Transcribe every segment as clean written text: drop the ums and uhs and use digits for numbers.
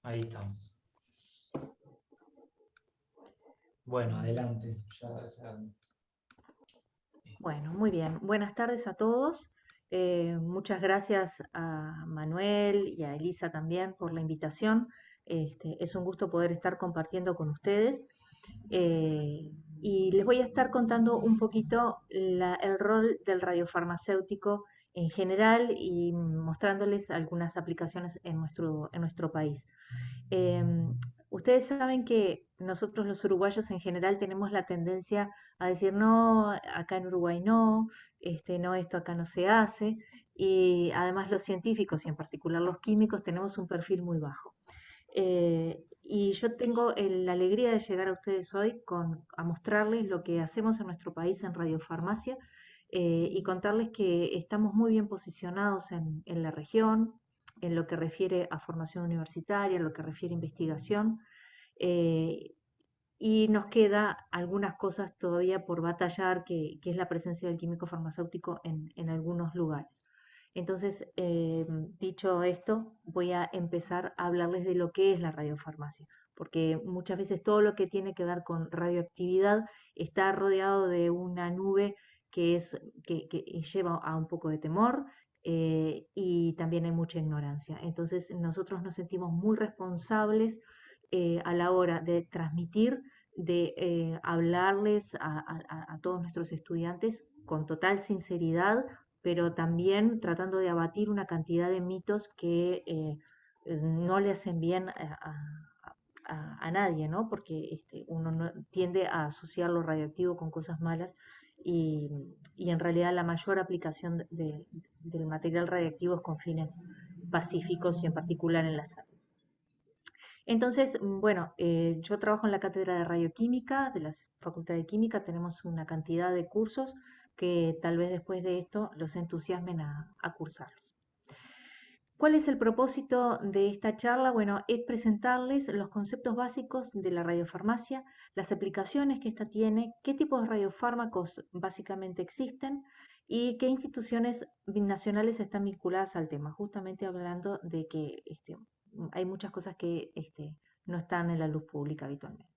Ahí estamos. Bueno, adelante. Ya. Bueno, muy bien. Buenas tardes a todos. Muchas gracias a Manuel y a Elisa también por la invitación. Es un gusto poder estar compartiendo con ustedes. Eh, y les voy a estar contando un poquito el rol del radiofarmacéutico en general y mostrándoles algunas aplicaciones en nuestro país. Ustedes saben que nosotros los uruguayos en general tenemos la tendencia a decir no, acá en Uruguay no, no, esto acá no se hace, y además los científicos y en particular los químicos tenemos un perfil muy bajo. Y yo tengo la alegría de llegar a ustedes hoy a mostrarles lo que hacemos en nuestro país en radiofarmacia y contarles que estamos muy bien posicionados en la región, en lo que refiere a formación universitaria, en lo que refiere a investigación. eh, y nos queda algunas cosas todavía por batallar, que es la presencia del químico farmacéutico en algunos lugares. Entonces, dicho esto, voy a empezar a hablarles de lo que es la radiofarmacia, porque muchas veces todo lo que tiene que ver con radioactividad está rodeado de una nube que lleva a un poco de temor y también hay mucha ignorancia. Entonces, nosotros nos sentimos muy responsables a la hora de transmitir, de hablarles a todos nuestros estudiantes con total sinceridad, pero también tratando de abatir una cantidad de mitos que no le hacen bien a nadie, ¿no? Porque uno tiende a asociar lo radioactivo con cosas malas y, y en realidad la mayor aplicación del material radioactivo es con fines pacíficos y en particular en la salud. Entonces, bueno, yo trabajo en la cátedra de radioquímica de la Facultad de Química, tenemos una cantidad de cursos que tal vez después de esto los entusiasmen a cursarlos. ¿Cuál es el propósito de esta charla? Bueno, es presentarles los conceptos básicos de la radiofarmacia, las aplicaciones que ésta tiene, qué tipos de radiofármacos básicamente existen y qué instituciones binacionales están vinculadas al tema, justamente hablando de que hay muchas cosas que no están en la luz pública habitualmente.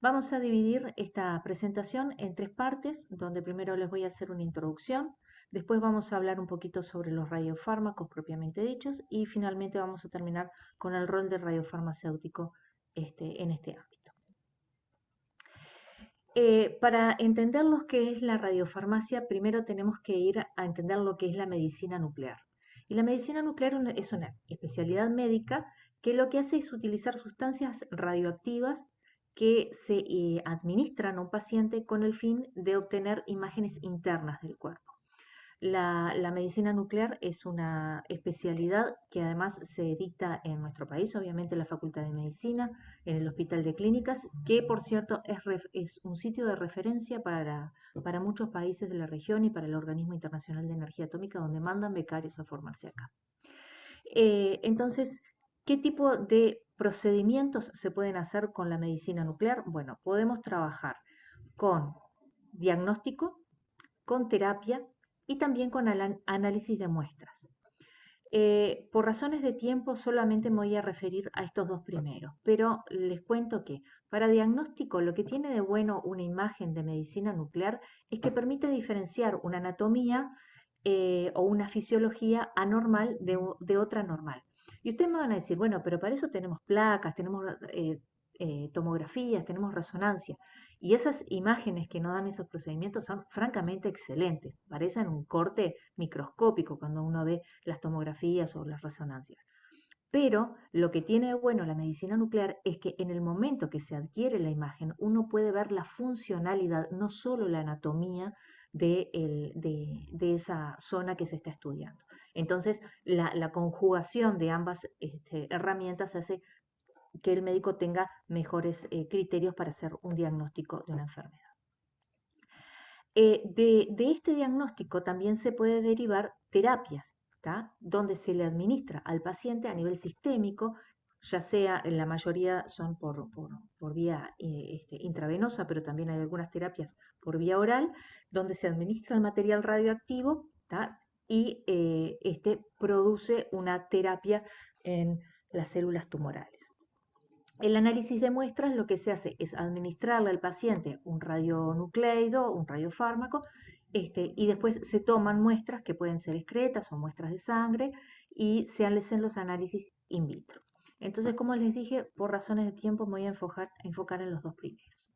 Vamos a dividir esta presentación en tres partes, donde primero les voy a hacer una introducción, después vamos a hablar un poquito sobre los radiofármacos propiamente dichos y finalmente vamos a terminar con el rol del radiofarmacéutico en este ámbito. Para entender lo que es la radiofarmacia, primero tenemos que ir a entender lo que es la medicina nuclear. Y la medicina nuclear es una especialidad médica que lo que hace es utilizar sustancias radioactivas que se administran a un paciente con el fin de obtener imágenes internas del cuerpo. La medicina nuclear es una especialidad que además se dicta en nuestro país, obviamente en la Facultad de Medicina, en el Hospital de Clínicas, que por cierto es un sitio de referencia para muchos países de la región y para el Organismo Internacional de Energía Atómica, donde mandan becarios a formarse acá. Entonces, ¿qué tipo de procedimientos se pueden hacer con la medicina nuclear? Bueno, podemos trabajar con diagnóstico, con terapia y también con análisis de muestras. Por razones de tiempo solamente me voy a referir a estos dos primeros, pero les cuento que para diagnóstico lo que tiene de bueno una imagen de medicina nuclear es que permite diferenciar una anatomía o una fisiología anormal de otra normal. Y ustedes me van a decir, bueno, pero para eso tenemos placas, tenemos tomografías, tenemos resonancia. Y esas imágenes que nos dan esos procedimientos son francamente excelentes. Parecen un corte microscópico cuando uno ve las tomografías o las resonancias. Pero lo que tiene de bueno la medicina nuclear es que en el momento que se adquiere la imagen, uno puede ver la funcionalidad, no solo la anatomía de esa zona que se está estudiando. Entonces, la conjugación de ambas herramientas hace que el médico tenga mejores criterios para hacer un diagnóstico de una enfermedad. De este diagnóstico también se puede derivar terapias, ¿tá? Donde se le administra al paciente a nivel sistémico, ya sea en la mayoría son por vía intravenosa, pero también hay algunas terapias por vía oral, donde se administra el material radioactivo, ¿tá? Y este produce una terapia en las células tumorales. El análisis de muestras lo que se hace es administrarle al paciente un radionucleido, un radiofármaco, y después se toman muestras que pueden ser excretas o muestras de sangre y se hacen los análisis in vitro. Entonces, como les dije, por razones de tiempo me voy a enfocar en los dos primeros.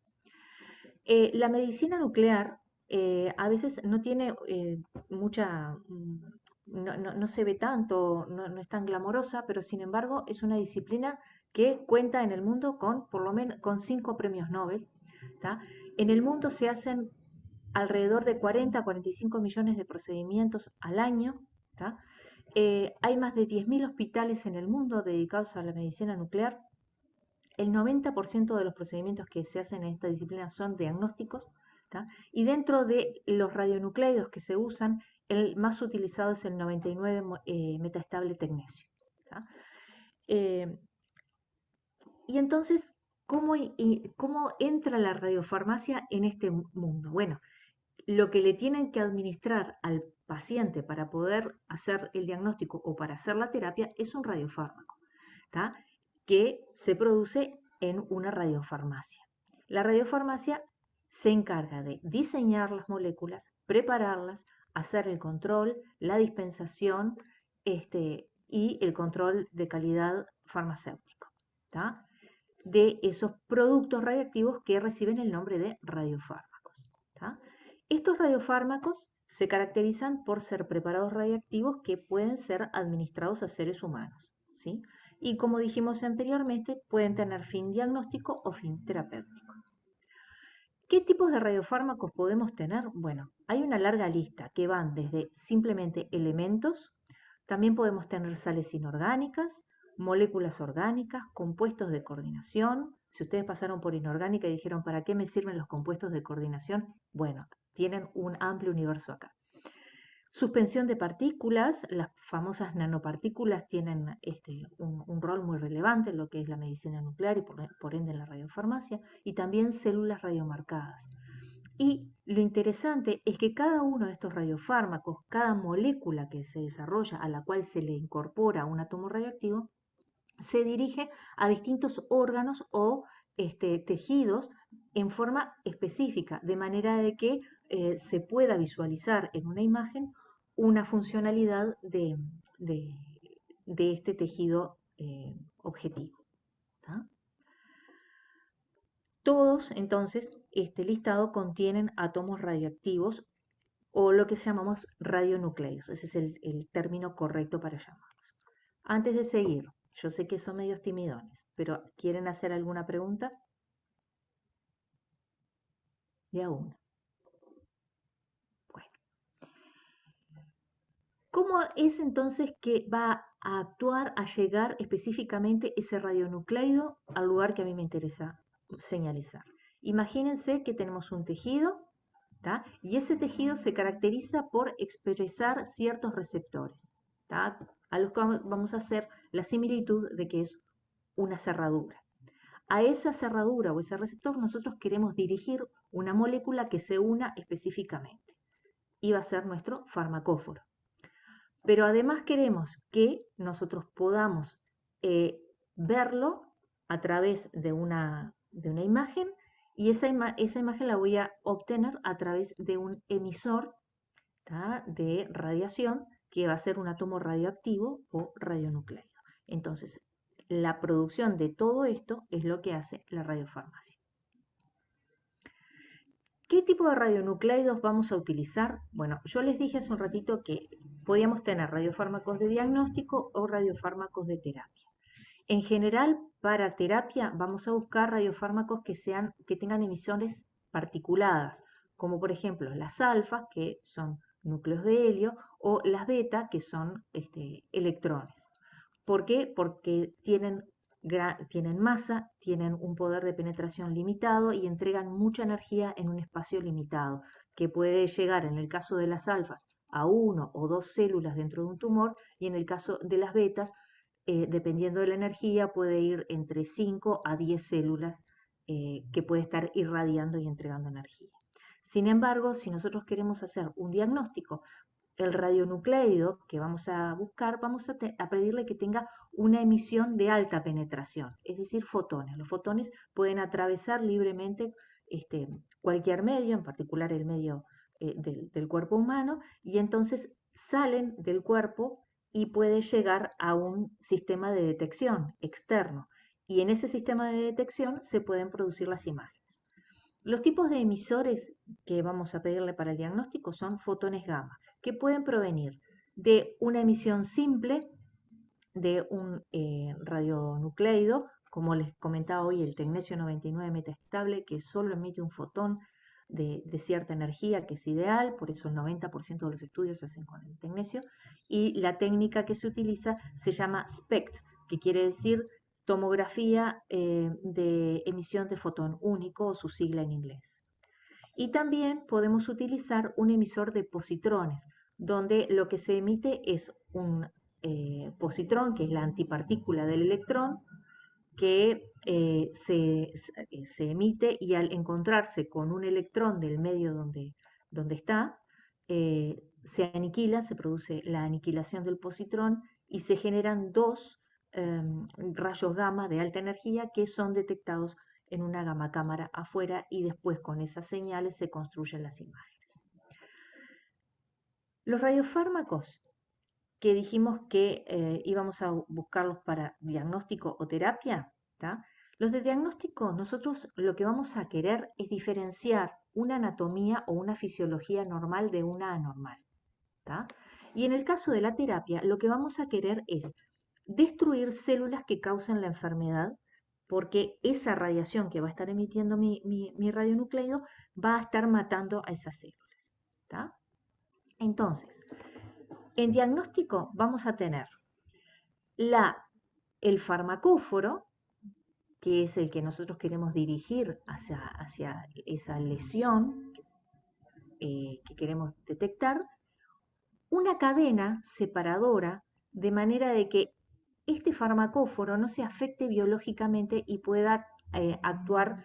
La medicina nuclear a veces no tiene mucha, no se ve tanto, no es tan glamorosa, pero sin embargo es una disciplina que cuenta en el mundo con por lo menos con 5 premios Nobel. ¿Tá? En el mundo se hacen alrededor de 40 a 45 millones de procedimientos al año. ¿Tá? Hay más de 10.000 hospitales en el mundo dedicados a la medicina nuclear. El 90% de los procedimientos que se hacen en esta disciplina son diagnósticos, ¿tá? Y dentro de los radionucleidos que se usan, el más utilizado es el 99 metaestable tecnesio. ¿Tá? Eh, y entonces, ¿cómo entra la radiofarmacia en este mundo? Bueno, lo que le tienen que administrar al paciente para poder hacer el diagnóstico o para hacer la terapia es un radiofármaco, ¿tá? Que se produce en una radiofarmacia. La radiofarmacia se encarga de diseñar las moléculas, prepararlas, hacer el control, la dispensación y el control de calidad farmacéutico, ¿tá? De esos productos radiactivos que reciben el nombre de radiofármacos, ¿tá? Estos radiofármacos se caracterizan por ser preparados radiactivos que pueden ser administrados a seres humanos, ¿sí? Y como dijimos anteriormente, pueden tener fin diagnóstico o fin terapéutico. ¿Qué tipos de radiofármacos podemos tener? Bueno, hay una larga lista que van desde simplemente elementos, también podemos tener sales inorgánicas, moléculas orgánicas, compuestos de coordinación. Si ustedes pasaron por inorgánica y dijeron, ¿para qué me sirven los compuestos de coordinación? Bueno, tienen un amplio universo acá. Suspensión de partículas, las famosas nanopartículas tienen un rol muy relevante en lo que es la medicina nuclear y por ende en la radiofarmacia, y también células radiomarcadas. Y lo interesante es que cada uno de estos radiofármacos, cada molécula que se desarrolla a la cual se le incorpora un átomo radioactivo, se dirige a distintos órganos o tejidos en forma específica, de manera de que se pueda visualizar en una imagen una funcionalidad de este tejido objetivo. ¿Tá? Todos, entonces, este listado contienen átomos radioactivos o lo que llamamos radionucleidos. Ese es el término correcto para llamarlos. Antes de seguir, yo sé que son medios timidones, pero ¿quieren hacer alguna pregunta? De a una. Bueno. ¿Cómo es entonces que va a actuar, a llegar específicamente ese radionucleido al lugar que a mí me interesa señalizar? Imagínense que tenemos un tejido, ¿tá? Y ese tejido se caracteriza por expresar ciertos receptores, ¿tá? A los que vamos a hacer la similitud de que es una cerradura. A esa cerradura o ese receptor nosotros queremos dirigir una molécula que se una específicamente y va a ser nuestro farmacóforo. Pero además queremos que nosotros podamos verlo a través de una imagen y esa imagen la voy a obtener a través de un emisor, ¿tá? De radiación que va a ser un átomo radioactivo o radionucleido. Entonces, la producción de todo esto es lo que hace la radiofarmacia. ¿Qué tipo de radionucleidos vamos a utilizar? Bueno, yo les dije hace un ratito que podíamos tener radiofármacos de diagnóstico o radiofármacos de terapia. En general, para terapia vamos a buscar radiofármacos que tengan emisiones particuladas, como por ejemplo las alfas, que son núcleos de helio, o las beta, que son electrones. ¿Por qué? Porque tienen masa, tienen un poder de penetración limitado y entregan mucha energía en un espacio limitado, que puede llegar en el caso de las alfas a 1 o 2 células dentro de un tumor y en el caso de las betas, dependiendo de la energía, puede ir entre 5 a 10 células que puede estar irradiando y entregando energía. Sin embargo, si nosotros queremos hacer un diagnóstico, el radionucleido que vamos a buscar, vamos a pedirle que tenga una emisión de alta penetración, es decir, fotones. Los fotones pueden atravesar libremente cualquier medio, en particular el medio del cuerpo humano, y entonces salen del cuerpo y puede llegar a un sistema de detección externo. Y en ese sistema de detección se pueden producir las imágenes. Los tipos de emisores que vamos a pedirle para el diagnóstico son fotones gamma, que pueden provenir de una emisión simple de un radionucleido, como les comentaba hoy, el tecnesio 99 metaestable, que solo emite un fotón de cierta energía, que es ideal, por eso el 90% de los estudios se hacen con el tecnesio, y la técnica que se utiliza se llama SPECT, que quiere decir tomografía de emisión de fotón único, o su sigla en inglés. Y también podemos utilizar un emisor de positrones, donde lo que se emite es un positrón, que es la antipartícula del electrón, que se emite, y al encontrarse con un electrón del medio donde está, se aniquila, se produce la aniquilación del positrón y se generan dos rayos gamma de alta energía que son detectados en una gamma cámara afuera, y después con esas señales se construyen las imágenes. Los radiofármacos que dijimos que íbamos a buscarlos para diagnóstico o terapia, ¿tá? Los de diagnóstico, nosotros lo que vamos a querer es diferenciar una anatomía o una fisiología normal de una anormal, ¿tá? Y en el caso de la terapia, lo que vamos a querer es destruir células que causan la enfermedad, porque esa radiación que va a estar emitiendo mi radionucleido va a estar matando a esas células, ¿tá? Entonces, en diagnóstico vamos a tener el farmacóforo, que es el que nosotros queremos dirigir hacia esa lesión que queremos detectar, una cadena separadora, de manera de que este farmacóforo no se afecte biológicamente y pueda actuar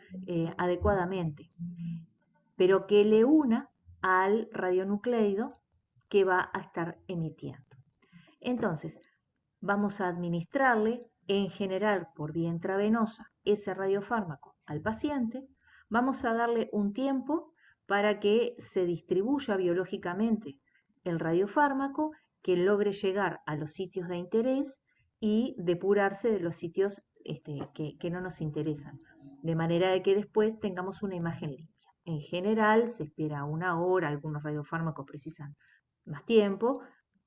adecuadamente, pero que le una al radionucleido que va a estar emitiendo. Entonces, vamos a administrarle en general por vía intravenosa ese radiofármaco al paciente. Vamos a darle un tiempo para que se distribuya biológicamente el radiofármaco, que logre llegar a los sitios de interés y depurarse de los sitios que no nos interesan, de manera de que después tengamos una imagen limpia. En general se espera 1 hora, algunos radiofármacos precisan más tiempo,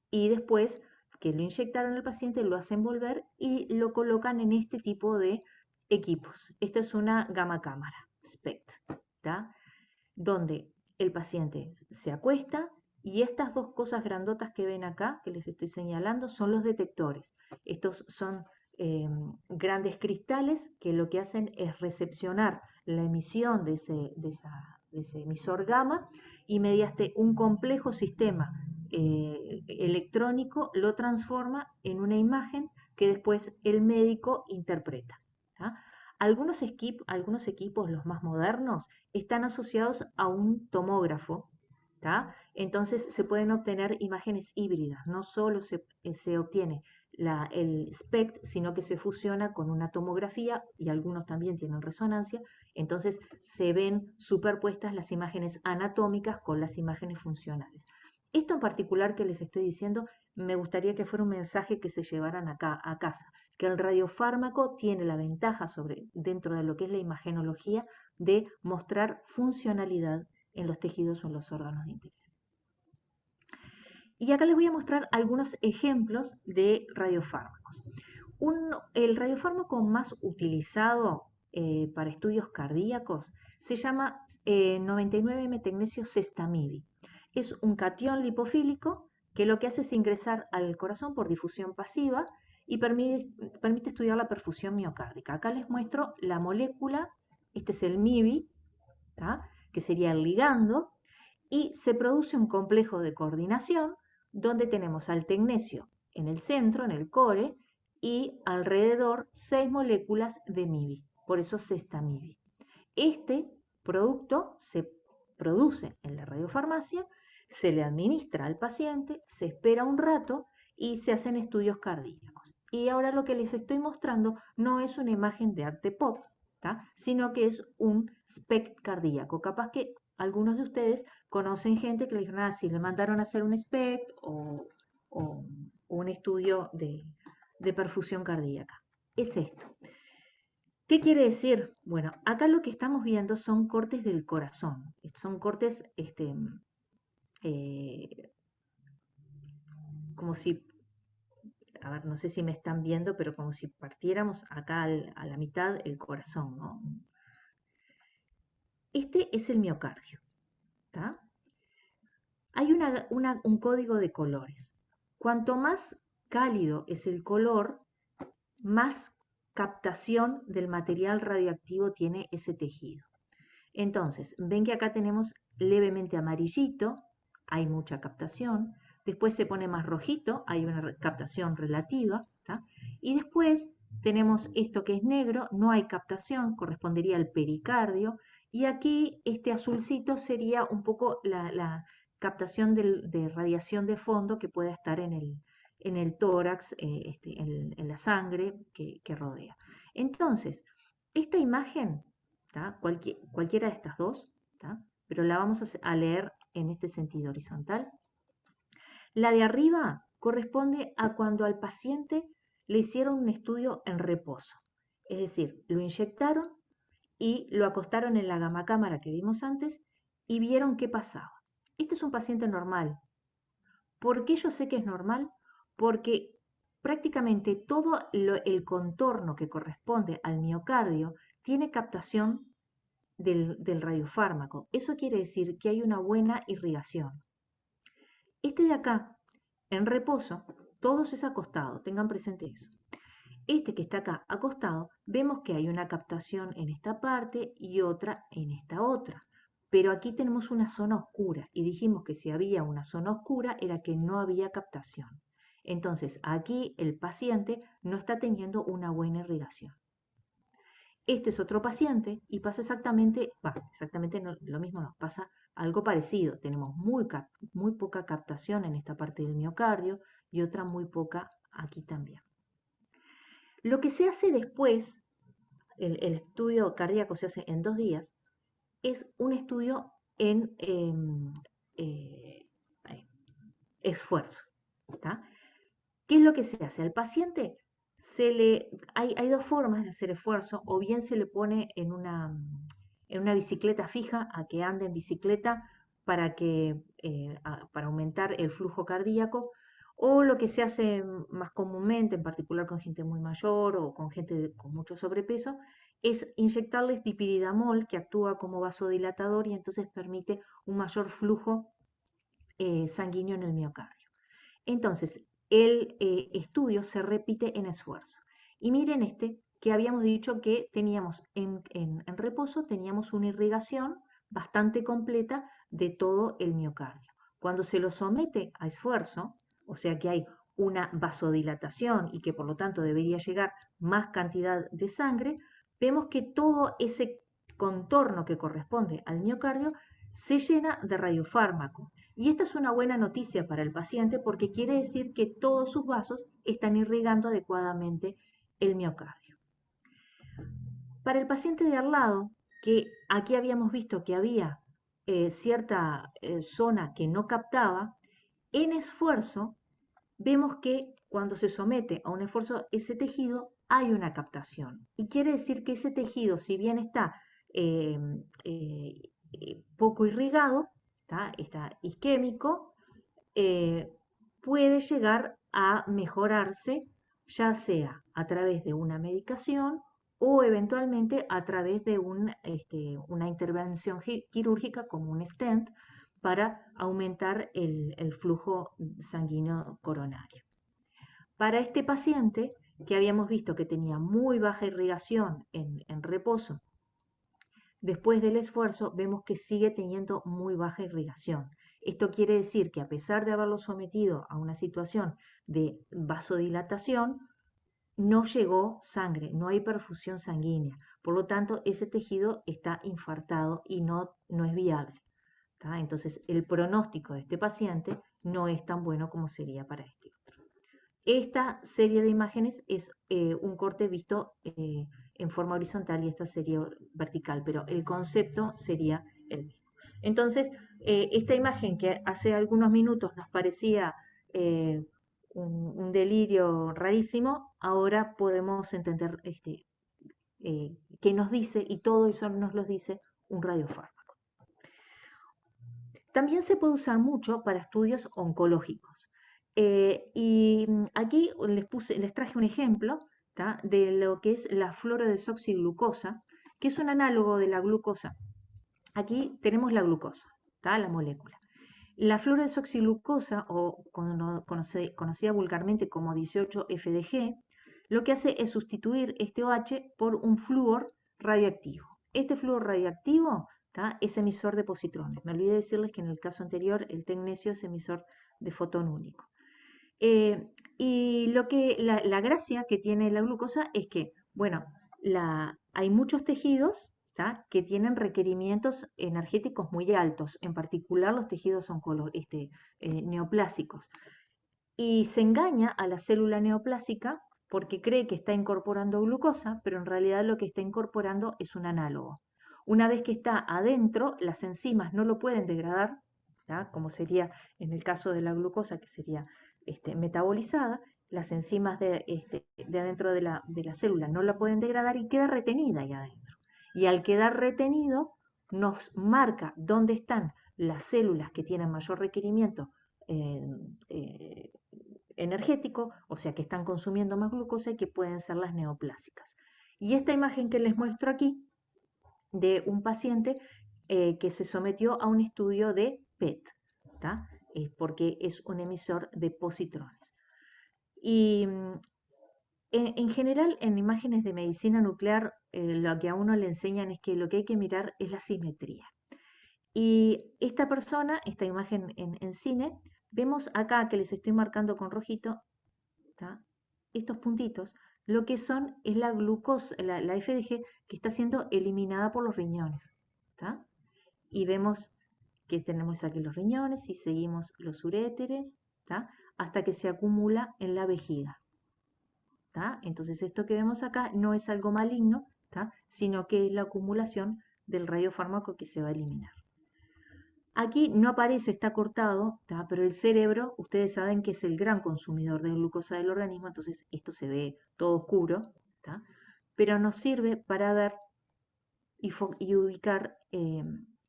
y después que lo inyectaron al paciente lo hacen volver y lo colocan en este tipo de equipos. Esto es una gamma cámara, SPECT, ¿tá? Donde el paciente se acuesta, y estas dos cosas grandotas que ven acá, que les estoy señalando, son los detectores. Estos son grandes cristales que lo que hacen es recepcionar la emisión de ese emisor gamma, y mediante un complejo sistema electrónico lo transforma en una imagen que después el médico interpreta, ¿tá? Algunos equipos, los más modernos, están asociados a un tomógrafo, ¿tá? Entonces se pueden obtener imágenes híbridas. No solo se obtiene el SPECT, sino que se fusiona con una tomografía, y algunos también tienen resonancia. Entonces se ven superpuestas las imágenes anatómicas con las imágenes funcionales. Esto en particular que les estoy diciendo, me gustaría que fuera un mensaje que se llevaran acá a casa, que el radiofármaco tiene la ventaja dentro de lo que es la imagenología, de mostrar funcionalidad en los tejidos o en los órganos de interés. Y acá les voy a mostrar algunos ejemplos de radiofármacos. El radiofármaco más utilizado para estudios cardíacos se llama 99-metecnesio-cestamide. Es un catión lipofílico que lo que hace es ingresar al corazón por difusión pasiva y permite estudiar la perfusión miocárdica. Acá les muestro la molécula, este es el MIBI, ¿tá? Que sería el ligando, y se produce un complejo de coordinación donde tenemos al tecnesio en el centro, en el core, y alrededor 6 moléculas de MIBI, por eso cestamide. Este producto se produce en la radiofarmacia, se le administra al paciente, se espera un rato y se hacen estudios cardíacos. Y ahora lo que les estoy mostrando no es una imagen de arte pop, ¿tá? Sino que es un SPECT cardíaco. Capaz que algunos de ustedes conocen gente que le dijeron, ah, sí, le mandaron a hacer un SPECT o un estudio de perfusión cardíaca. Es esto. ¿Qué quiere decir? Bueno, acá lo que estamos viendo son cortes del corazón. Son cortes eh, como si, a ver, no sé si me están viendo, pero como si partiéramos acá a la mitad el corazón, ¿no? Este es el miocardio, ¿está? Hay un código de colores. Cuanto más cálido es el color, más captación del material radioactivo tiene ese tejido. Entonces, ven que acá tenemos levemente amarillito, hay mucha captación. Después se pone más rojito, hay una captación relativa. ¿tá? Y después tenemos esto que es negro, no hay captación, correspondería al pericardio. Y aquí este azulcito sería un poco la captación de radiación de fondo que pueda estar en el tórax, en la sangre que rodea. Entonces, esta imagen, cualquiera de estas dos, ¿tá? Pero la vamos a leer en este sentido horizontal. La de arriba corresponde a cuando al paciente le hicieron un estudio en reposo, es decir, lo inyectaron y lo acostaron en la gamacámara que vimos antes y vieron qué pasaba. Este es un paciente normal. ¿Por qué yo sé que es normal? Porque prácticamente todo el contorno que corresponde al miocardio tiene captación del radiofármaco. Eso quiere decir que hay una buena irrigación. Este de acá, en reposo, todos es acostado, tengan presente eso. Este que está acá acostado, vemos que hay una captación en esta parte y otra en esta otra. Pero aquí tenemos una zona oscura y dijimos que si había una zona oscura era que no había captación. Entonces aquí el paciente no está teniendo una buena irrigación. Este es otro paciente y pasa exactamente lo mismo, nos pasa algo parecido. Tenemos muy poca captación en esta parte del miocardio y otra muy poca aquí también. Lo que se hace después, el estudio cardíaco se hace en 2 días, es un estudio en eh, esfuerzo. ¿tá? ¿Qué es lo que se hace? Al paciente hay 2 formas de hacer esfuerzo, o bien se le pone en una bicicleta fija, a que ande en bicicleta para aumentar el flujo cardíaco, o lo que se hace más comúnmente, en particular con gente muy mayor o con gente con mucho sobrepeso, es inyectarles dipiridamol, que actúa como vasodilatador y entonces permite un mayor flujo sanguíneo en el miocardio. Entonces, el estudio se repite en esfuerzo. Y miren que habíamos dicho que teníamos en reposo, teníamos una irrigación bastante completa de todo el miocardio. Cuando se lo somete a esfuerzo, o sea que hay una vasodilatación y que por lo tanto debería llegar más cantidad de sangre, vemos que todo ese contorno que corresponde al miocardio se llena de radiofármaco. Y esta es una buena noticia para el paciente porque quiere decir que todos sus vasos están irrigando adecuadamente el miocardio. Para el paciente de al lado, que aquí habíamos visto que había cierta zona que no captaba, en esfuerzo vemos que cuando se somete a un esfuerzo ese tejido hay una captación. Y quiere decir que ese tejido, si bien está eh, eh, poco irrigado, está isquémico, puede llegar a mejorarse, ya sea a través de una medicación o eventualmente a través de una intervención quirúrgica como un stent para aumentar el flujo sanguíneo coronario. Para este paciente, que habíamos visto que tenía muy baja irrigación en reposo, después del esfuerzo vemos que sigue teniendo muy baja irrigación. Esto quiere decir que a pesar de haberlo sometido a una situación de vasodilatación, no llegó sangre, no hay perfusión sanguínea. Por lo tanto, ese tejido está infartado y no es viable. ¿tá? Entonces, el pronóstico de este paciente no es tan bueno como sería para este otro. Esta serie de imágenes es un corte visto en forma horizontal y esta sería vertical, pero el concepto sería el mismo. Entonces, esta imagen que hace algunos minutos nos parecía un delirio rarísimo, ahora podemos entender qué nos dice, y todo eso nos lo dice un radiofármaco. También se puede usar mucho para estudios oncológicos. Y aquí les traje un ejemplo, ¿tá?, de lo que es la fluorodesoxiglucosa, que es un análogo de la glucosa. Aquí tenemos la glucosa, ¿tá?, la molécula. La fluorodesoxiglucosa, o conocida vulgarmente como 18-FDG, lo que hace es sustituir este OH por un flúor radioactivo. Este flúor radioactivo, ¿tá?, es emisor de positrones. Me olvidé decirles que en el caso anterior el tecnecio es emisor de fotón único. Y la gracia que tiene la glucosa es que, bueno, hay muchos tejidos, ¿tá?, que tienen requerimientos energéticos muy altos, en particular los tejidos neoplásicos. Y se engaña a la célula neoplásica porque cree que está incorporando glucosa, pero en realidad lo que está incorporando es un análogo. Una vez que está adentro, las enzimas no lo pueden degradar, ¿tá?, como sería en el caso de la glucosa, que sería metabolizada. Las enzimas de adentro de la célula no la pueden degradar y queda retenida ahí adentro. Y al quedar retenido, nos marca dónde están las células que tienen mayor requerimiento eh, eh, energético, o sea que están consumiendo más glucosa y que pueden ser las neoplásicas. Y esta imagen que les muestro aquí de un paciente que se sometió a un estudio de PET, ¿tá?, porque es un emisor de positrones. Y en general, en imágenes de medicina nuclear, lo que a uno le enseñan es que lo que hay que mirar es la simetría. Y esta persona, esta imagen en cine, vemos acá que les estoy marcando con rojito, ¿tá?, estos puntitos, lo que son es la glucosa, la FDG, que está siendo eliminada por los riñones, ¿tá? Y vemos que tenemos aquí los riñones y seguimos los uréteres, ¿tá?, hasta que se acumula en la vejiga, ¿tá? Entonces esto que vemos acá no es algo maligno, ¿tá?, sino que es la acumulación del radiofármaco que se va a eliminar. Aquí no aparece, está cortado, ¿tá?, pero el cerebro, ustedes saben que es el gran consumidor de glucosa del organismo, entonces esto se ve todo oscuro, ¿tá?, pero nos sirve para ver y ubicar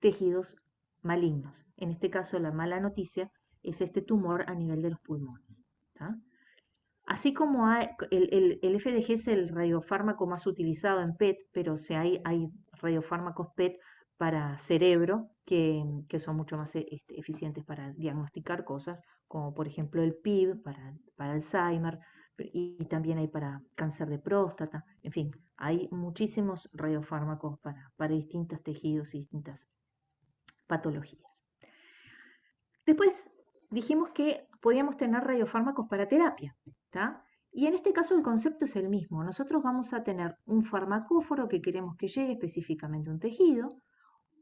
tejidos malignos. En este caso, la mala noticia es este tumor a nivel de los pulmones, ¿tá? Así como el FDG es el radiofármaco más utilizado en PET, pero hay radiofármacos PET para cerebro que son mucho más eficientes para diagnosticar cosas, como por ejemplo el PIB para Alzheimer, y también hay para cáncer de próstata. En fin, hay muchísimos radiofármacos para distintos tejidos y distintas patologías. Después dijimos que podíamos tener radiofármacos para terapia, ¿tá? Y en este caso el concepto es el mismo. Nosotros vamos a tener un farmacóforo que queremos que llegue específicamente a un tejido,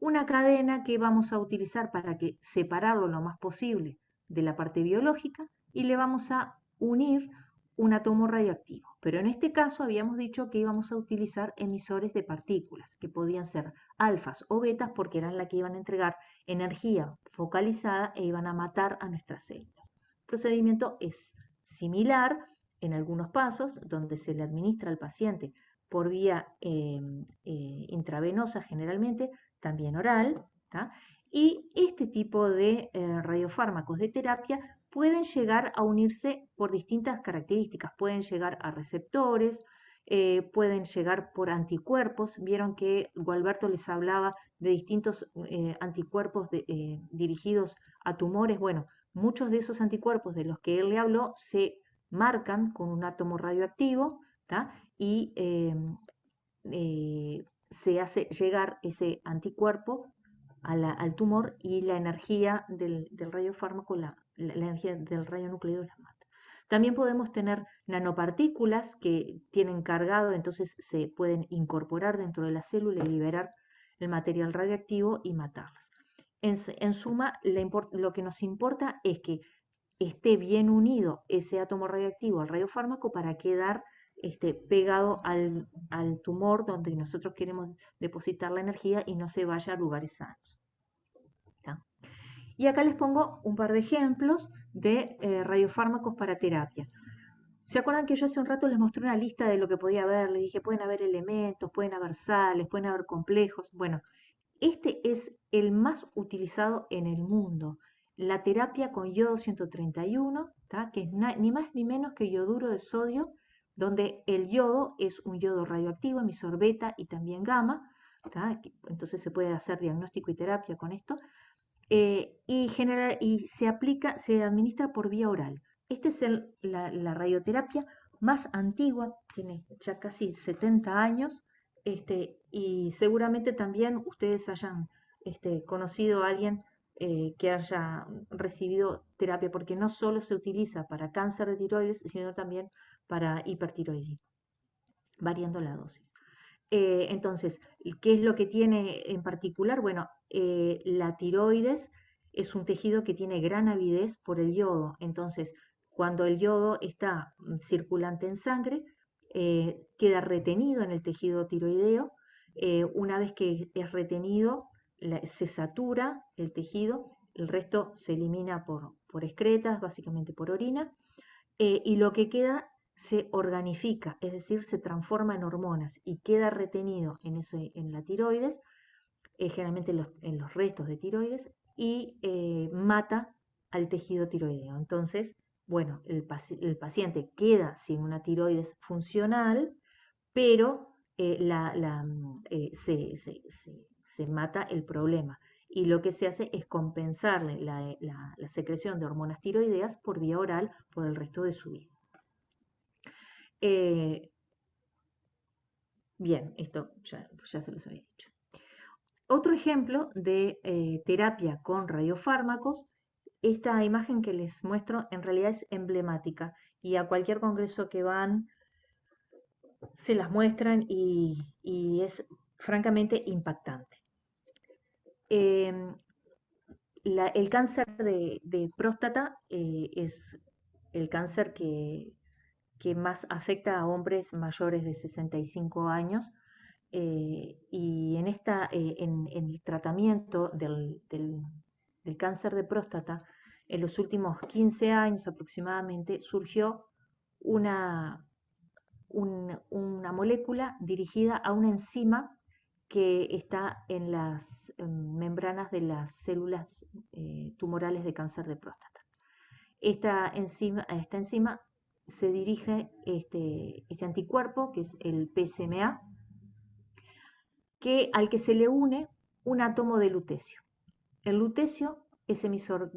una cadena que vamos a utilizar para separarlo lo más posible de la parte biológica, y le vamos a unir un átomo radioactivo. Pero en este caso habíamos dicho que íbamos a utilizar emisores de partículas, que podían ser alfas o betas, porque eran las que iban a entregar energía focalizada e iban a matar a nuestras células. El procedimiento es similar en algunos pasos, donde se le administra al paciente por vía intravenosa generalmente, también oral, ¿tá? Y este tipo de radiofármacos de terapia pueden llegar a unirse por distintas características, pueden llegar a receptores, pueden llegar por anticuerpos. Vieron que Gualberto les hablaba de distintos anticuerpos dirigidos a tumores. Bueno, muchos de esos anticuerpos de los que él le habló se marcan con un átomo radioactivo, ¿tá?, y se hace llegar ese anticuerpo al tumor, y la energía del radiofármaco, la energía del radionucleido la mata. También podemos tener nanopartículas que tienen cargado, entonces se pueden incorporar dentro de la célula y liberar el material radioactivo y matarlas. En suma, lo que nos importa es que esté bien unido ese átomo radioactivo al radiofármaco para quedar pegado al tumor donde nosotros queremos depositar la energía y no se vaya a lugares sanos. ¿Tá? Y acá les pongo un par de ejemplos de radiofármacos para terapia. ¿Se acuerdan que yo hace un rato les mostré una lista de lo que podía haber? Les dije, pueden haber elementos, pueden haber sales, pueden haber complejos. Bueno, este es el más utilizado en el mundo. La terapia con yodo 131, ¿tá? Que es ni más ni menos que yoduro de sodio, donde el yodo es un yodo radioactivo, emisor beta y también gamma. ¿Tá? Entonces se puede hacer diagnóstico y terapia con esto. Y se aplica, se administra por vía oral. Esta es la radioterapia más antigua, tiene ya casi 70 años, y seguramente también ustedes hayan conocido a alguien que haya recibido terapia, porque no solo se utiliza para cáncer de tiroides, sino también para hipertiroidismo, variando la dosis. Entonces, ¿qué es lo que tiene en particular? Bueno, la tiroides es un tejido que tiene gran avidez por el yodo. Entonces, cuando el yodo está circulante en sangre, queda retenido en el tejido tiroideo. Una vez que es retenido, se satura el tejido, el resto se elimina por excretas, básicamente por orina, y lo que queda se organifica, es decir, se transforma en hormonas y queda retenido en la tiroides, generalmente en los restos de tiroides, y mata al tejido tiroideo. Entonces, bueno, el paciente queda sin una tiroides funcional, pero se mata el problema. Y lo que se hace es compensarle la secreción de hormonas tiroideas por vía oral por el resto de su vida. Bien, esto ya se los había dicho. Otro ejemplo de terapia con radiofármacos, esta imagen que les muestro en realidad es emblemática y a cualquier congreso que van se las muestran y es francamente impactante. El cáncer de próstata es el cáncer que más afecta a hombres mayores de 65 años, y en el tratamiento del cáncer de próstata, en los últimos 15 años aproximadamente, surgió una molécula dirigida a una enzima que está en las membranas de las células tumorales de cáncer de próstata. A esta enzima se dirige este anticuerpo, que es el PSMA, al que se le une un átomo de lutecio. El lutecio es emisor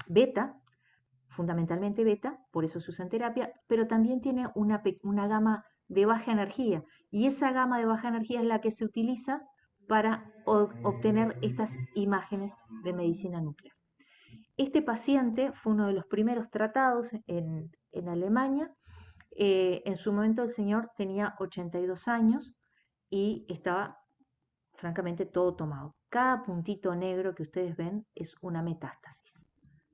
beta, fundamentalmente beta, por eso se usa en terapia, pero también tiene una gama de baja energía, y esa gama de baja energía es la que se utiliza para obtener estas imágenes de medicina nuclear. Este paciente fue uno de los primeros tratados en Alemania. En su momento el señor tenía 82 años y estaba francamente todo tomado. Cada puntito negro que ustedes ven es una metástasis.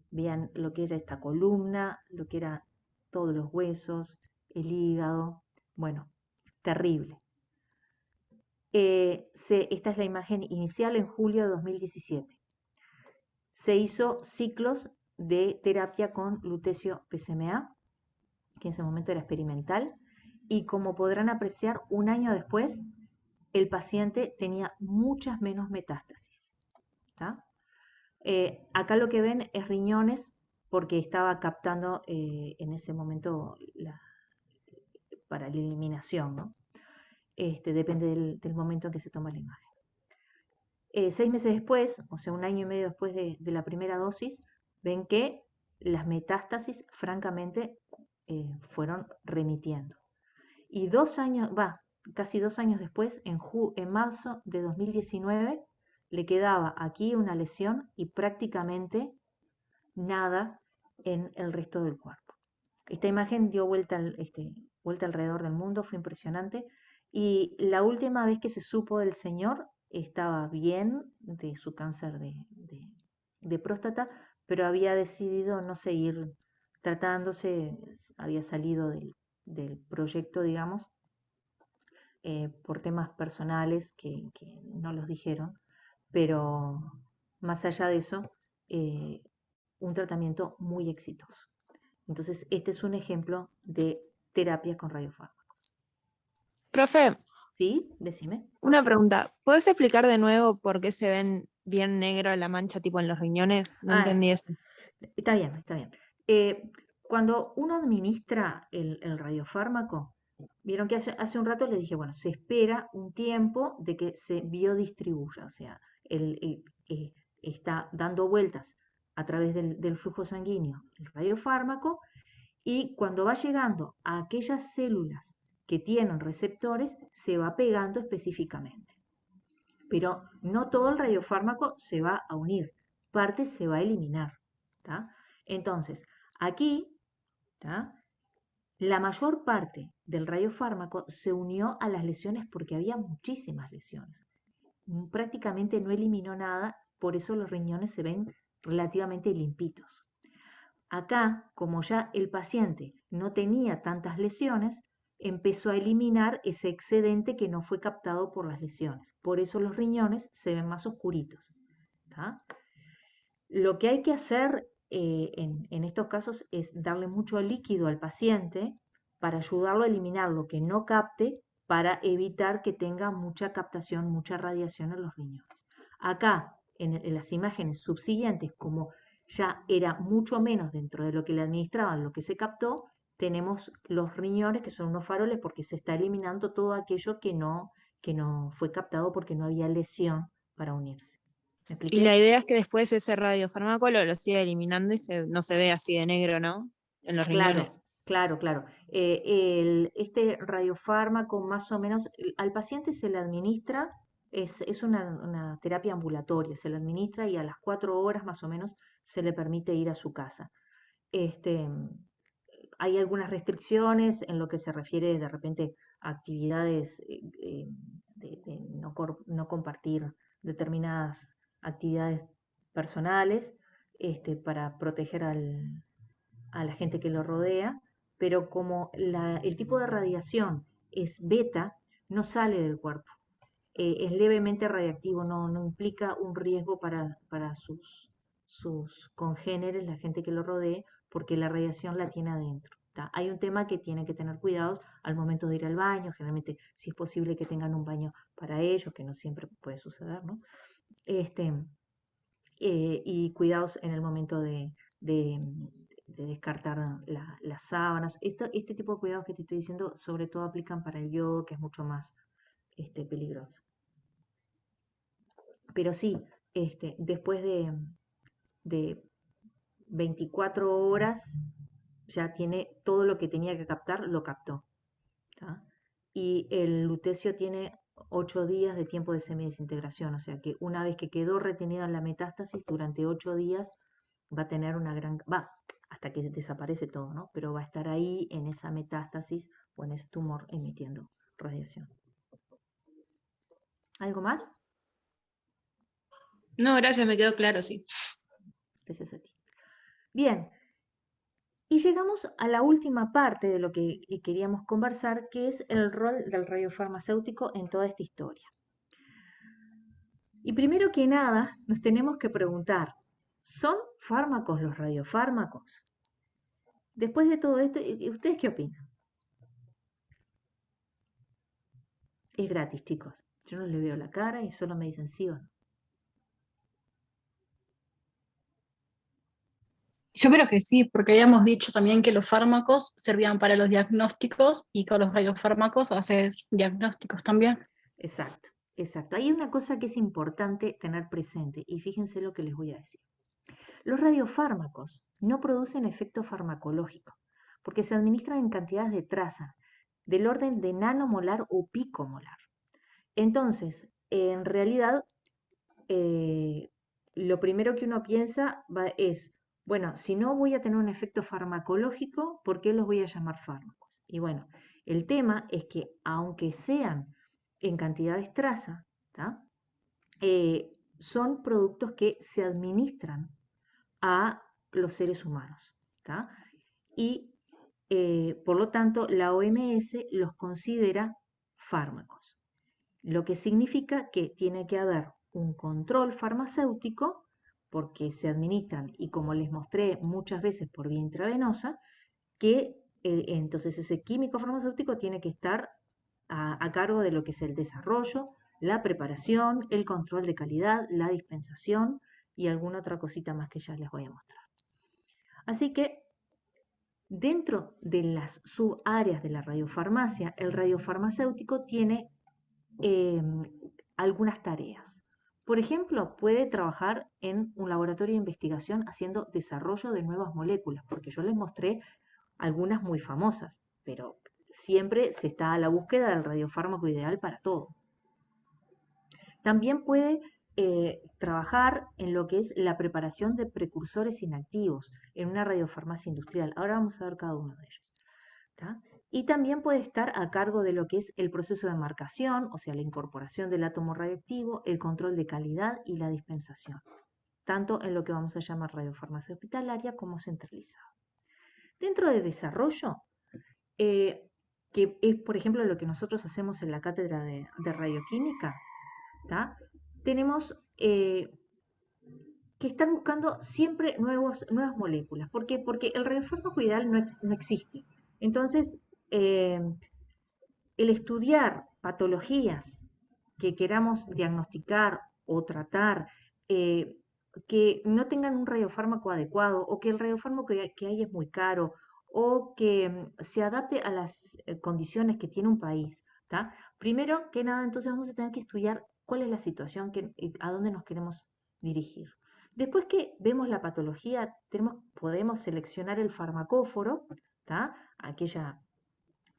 Vean lo que era esta columna, lo que eran todos los huesos, el hígado. Bueno, terrible. Esta es la imagen inicial en julio de 2017. Se hizo ciclos de terapia con lutecio PSMA, que en ese momento era experimental, y como podrán apreciar, un año después el paciente tenía muchas menos metástasis. Acá lo que ven es riñones, porque estaba captando en ese momento para la eliminación, ¿no? Depende del momento en que se toma la imagen. 6 meses después, o sea, un año y medio después de la primera dosis, ven que las metástasis francamente fueron remitiendo. Y casi 2 años después, en marzo de 2019, le quedaba aquí una lesión y prácticamente nada en el resto del cuerpo. Esta imagen dio vuelta alrededor del mundo, fue impresionante. Y la última vez que se supo del señor, estaba bien de su cáncer de próstata, pero había decidido no seguir tratándose, había salido del proyecto, digamos, por temas personales que no los dijeron, pero más allá de eso, eh, un tratamiento muy exitoso. Entonces, este es un ejemplo de terapia con radiofármacos. Profe, ¿Sí? Decime. una pregunta. ¿Puedes explicar de nuevo por qué se ven bien negro la mancha tipo en los riñones? No Ah, entendí eso. está bien, está bien. Cuando uno administra el radiofármaco, vieron que hace un rato les dije, bueno, se espera un tiempo de que se biodistribuya, o sea, está dando vueltas a través del flujo sanguíneo el radiofármaco y cuando va llegando a aquellas células que tienen receptores, se va pegando específicamente. Pero no todo el radiofármaco se va a unir, parte se va a eliminar. ¿Tá? Entonces, aquí, ¿tá? La mayor parte del radiofármaco se unió a las lesiones porque había muchísimas lesiones. Prácticamente no eliminó nada, por eso los riñones se ven relativamente limpitos. Acá, como ya el paciente no tenía tantas lesiones, empezó a eliminar ese excedente que no fue captado por las lesiones. Por eso los riñones se ven más oscuritos. ¿Tá? Lo que hay que hacer en estos casos es darle mucho líquido al paciente para ayudarlo a eliminar lo que no capte para evitar que tenga mucha captación, mucha radiación en los riñones. Acá, en las imágenes subsiguientes, como ya era mucho menos dentro de lo que le administraban, lo que se captó, tenemos los riñones que son unos faroles porque se está eliminando todo aquello que no fue captado porque no había lesión para unirse. ¿Me Y expliqué? la idea es que después ese radiofármaco lo siga eliminando y no se ve así de negro, ¿no? En los riñones. Claro. Este radiofármaco más o menos, al paciente se le administra, es una terapia ambulatoria, se le administra y a las 4 horas más o menos se le permite ir a su casa. Este, hay algunas restricciones en lo que se refiere de repente a actividades de no compartir determinadas actividades personales para proteger a la gente que lo rodea, pero como el tipo de radiación es beta, no sale del cuerpo. Es levemente radiactivo, no implica un riesgo para sus congéneres, la gente que lo rodee, porque la radiación la tiene adentro. ¿Tá? Hay un tema que tienen que tener cuidados al momento de ir al baño, generalmente si es posible que tengan un baño para ellos, que no siempre puede suceder, ¿no? Y cuidados en el momento de descartar las sábanas. Este tipo de cuidados que te estoy diciendo sobre todo aplican para el yodo, que es mucho más peligroso. Pero sí, después de 24 horas ya tiene todo lo que tenía que captar, lo captó. ¿Tá? Y el lutecio tiene 8 días de tiempo de semidesintegración, o sea que una vez que quedó retenido en la metástasis, durante 8 días va a tener hasta que desaparece todo, ¿no? Pero va a estar ahí en esa metástasis o en ese tumor emitiendo radiación. ¿Algo más? No, gracias, me quedó claro, sí. Gracias a ti. Bien, y llegamos a la última parte de lo que queríamos conversar, que es el rol del radiofarmacéutico en toda esta historia. Y primero que nada, nos tenemos que preguntar, ¿son fármacos los radiofármacos? Después de todo esto, ¿ustedes qué opinan? Es gratis, chicos. Yo no les veo la cara y solo me dicen sí o no. Yo creo que sí, porque habíamos dicho también que los fármacos servían para los diagnósticos y con los radiofármacos haces diagnósticos también. Exacto, exacto. Hay una cosa que es importante tener presente y fíjense lo que les voy a decir. Los radiofármacos no producen efecto farmacológico porque se administran en cantidades de traza del orden de nanomolar o picomolar. Entonces, en realidad, lo primero que uno piensa es, bueno, si no voy a tener un efecto farmacológico, ¿por qué los voy a llamar fármacos? Y bueno, el tema es que aunque sean en cantidades traza, son productos que se administran a los seres humanos, ¿tá? Y por lo tanto la OMS los considera fármacos, lo que significa que tiene que haber un control farmacéutico porque se administran, y como les mostré muchas veces por vía intravenosa, que entonces ese químico farmacéutico tiene que estar a cargo de lo que es el desarrollo, la preparación, el control de calidad, la dispensación y alguna otra cosita más que ya les voy a mostrar. Así que dentro de las subáreas de la radiofarmacia, el radiofarmacéutico tiene algunas tareas. Por ejemplo, puede trabajar en un laboratorio de investigación haciendo desarrollo de nuevas moléculas, porque yo les mostré algunas muy famosas, pero siempre se está a la búsqueda del radiofármaco ideal para todo. También puede trabajar en lo que es la preparación de precursores inactivos en una radiofarmacia industrial. Ahora vamos a ver cada uno de ellos, ¿tá? Y también puede estar a cargo de lo que es el proceso de marcación, o sea, la incorporación del átomo radioactivo, el control de calidad y la dispensación, tanto en lo que vamos a llamar radiofarmacia hospitalaria como centralizada. Dentro de desarrollo, que es, por ejemplo, lo que nosotros hacemos en la cátedra de radioquímica, ¿tá? Tenemos que estar buscando siempre nuevas moléculas. ¿Por qué? Porque el radiofármaco ideal no existe. Entonces, el estudiar patologías que queramos diagnosticar o tratar, que no tengan un radiofármaco adecuado, o que el radiofármaco que hay es muy caro, o que se adapte a las condiciones que tiene un país, ¿tá? Primero que nada, entonces vamos a tener que estudiar cuál es la situación, a dónde nos queremos dirigir. Después que vemos la patología, podemos seleccionar el farmacóforo, ¿tá? Aquella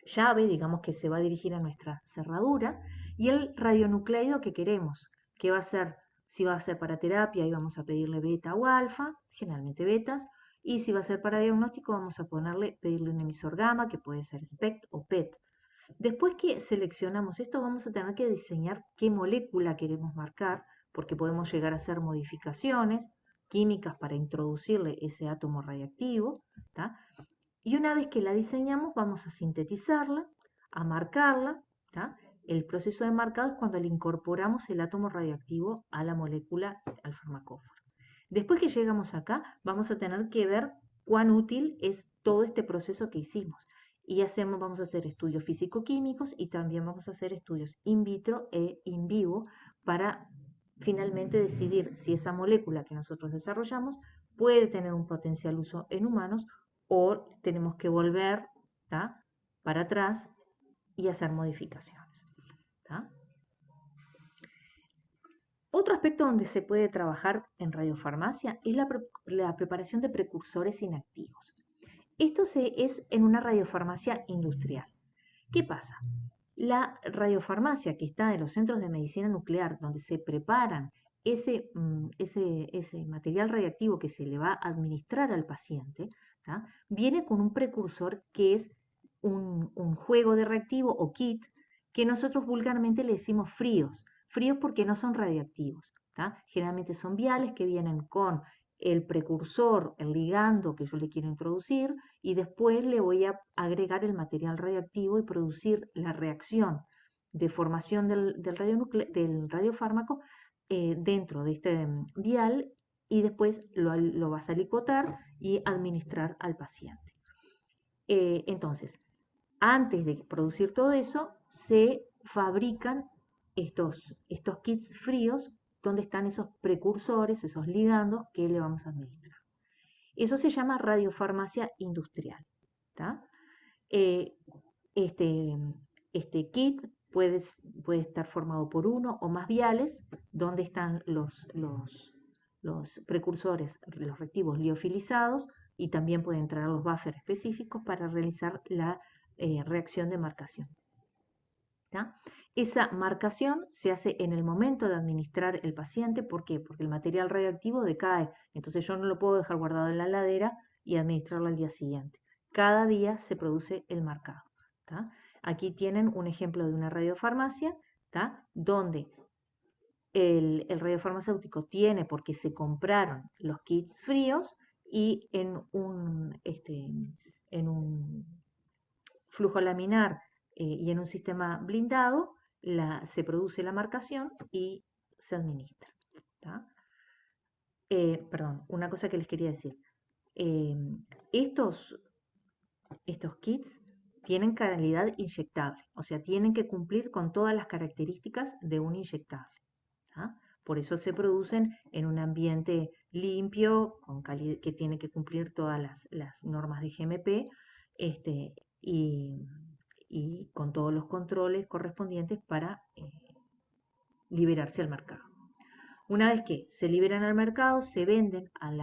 llave, digamos, que se va a dirigir a nuestra cerradura, y el radionucleido que queremos, que va a ser, si va a ser para terapia, ahí vamos a pedirle beta o alfa, generalmente betas, y si va a ser para diagnóstico, vamos a pedirle un emisor gamma, que puede ser SPECT o PET. Después que seleccionamos esto, vamos a tener que diseñar qué molécula queremos marcar, porque podemos llegar a hacer modificaciones químicas para introducirle ese átomo radiactivo, ¿tá? Y una vez que la diseñamos, vamos a sintetizarla, a marcarla, ¿tá? El proceso de marcado es cuando le incorporamos el átomo radioactivo a la molécula, al farmacóforo. Después que llegamos acá, vamos a tener que ver cuán útil es todo este proceso que hicimos. Y vamos a hacer estudios físico-químicos y también vamos a hacer estudios in vitro e in vivo para finalmente decidir si esa molécula que nosotros desarrollamos puede tener un potencial uso en humanos o tenemos que volver, ¿tá?, para atrás y hacer modificaciones, ¿tá? Otro aspecto donde se puede trabajar en radiofarmacia es la preparación de precursores inactivos. Esto es en una radiofarmacia industrial. ¿Qué pasa? La radiofarmacia que está en los centros de medicina nuclear, donde se preparan ese material radiactivo que se le va a administrar al paciente, ¿tá?, viene con un precursor que es un juego de reactivo o kit que nosotros vulgarmente le decimos fríos. Fríos porque no son radioactivos, ¿tá? Generalmente son viales que vienen con el precursor, el ligando que yo le quiero introducir, y después le voy a agregar el material radioactivo y producir la reacción de formación del radiofármaco dentro de este vial, y después lo vas a licuar y administrar al paciente. Entonces, antes de producir todo eso, se fabrican estos kits fríos donde están esos precursores, esos ligandos que le vamos a administrar. Eso se llama radiofarmacia industrial, ¿tá? Este kit puede estar formado por uno o más viales donde están los precursores, los reactivos liofilizados, y también pueden traer los buffers específicos para realizar la reacción de marcación, ¿tá? Esa marcación se hace en el momento de administrar el paciente. ¿Por qué? Porque el material radioactivo decae, entonces yo no lo puedo dejar guardado en la heladera y administrarlo al día siguiente. Cada día se produce el marcado, ¿tá? Aquí tienen un ejemplo de una radiofarmacia, ¿tá?, donde el radiofarmacéutico tiene, porque se compraron los kits fríos, y en un flujo laminar y en un sistema blindado se produce la marcación y se administra. ¿Tá? Perdón, una cosa que les quería decir. Estos kits tienen calidad inyectable, o sea, tienen que cumplir con todas las características de un inyectable. ¿Tá? Por eso se producen en un ambiente limpio, que tiene que cumplir todas las normas de GMP, y con todos los controles correspondientes para liberarse al mercado. Una vez que se liberan al mercado, se venden al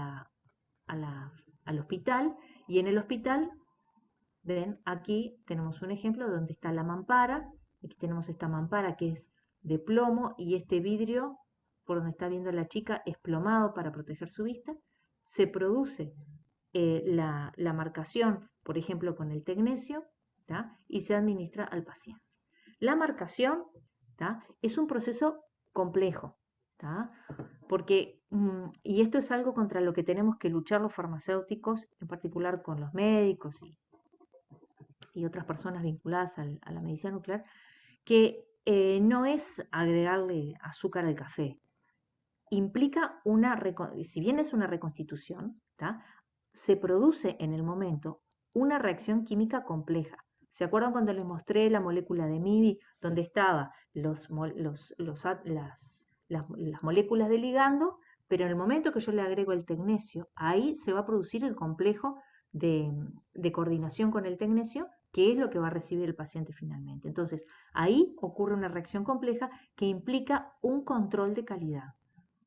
hospital, y en el hospital, ven, aquí tenemos un ejemplo donde está la mampara. Aquí tenemos esta mampara que es de plomo, y este vidrio, por donde está viendo la chica, es plomado para proteger su vista. Se produce la marcación, por ejemplo, con el tecnesio, ¿tá? Y se administra al paciente. La marcación, ¿tá? Es un proceso complejo, ¿tá? Porque, y esto es algo contra lo que tenemos que luchar los farmacéuticos, en particular con los médicos y otras personas vinculadas a la medicina nuclear, que no es agregarle azúcar al café. Implica si bien es una reconstitución, ¿tá? Se produce en el momento una reacción química compleja. ¿Se acuerdan cuando les mostré la molécula de MIB, donde estaban las moléculas de ligando, pero en el momento que yo le agrego el tecnesio, ahí se va a producir el complejo de coordinación con el tecnesio, que es lo que va a recibir el paciente finalmente? Entonces, ahí ocurre una reacción compleja que implica un control de calidad.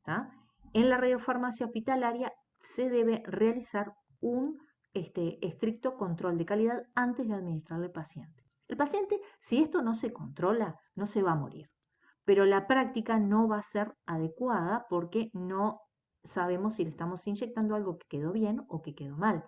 ¿Tá? En la radiofarmacia hospitalaria se debe realizar un estricto control de calidad antes de administrarle al paciente. El paciente, si esto no se controla, no se va a morir, pero la práctica no va a ser adecuada porque no sabemos si le estamos inyectando algo que quedó bien o que quedó mal.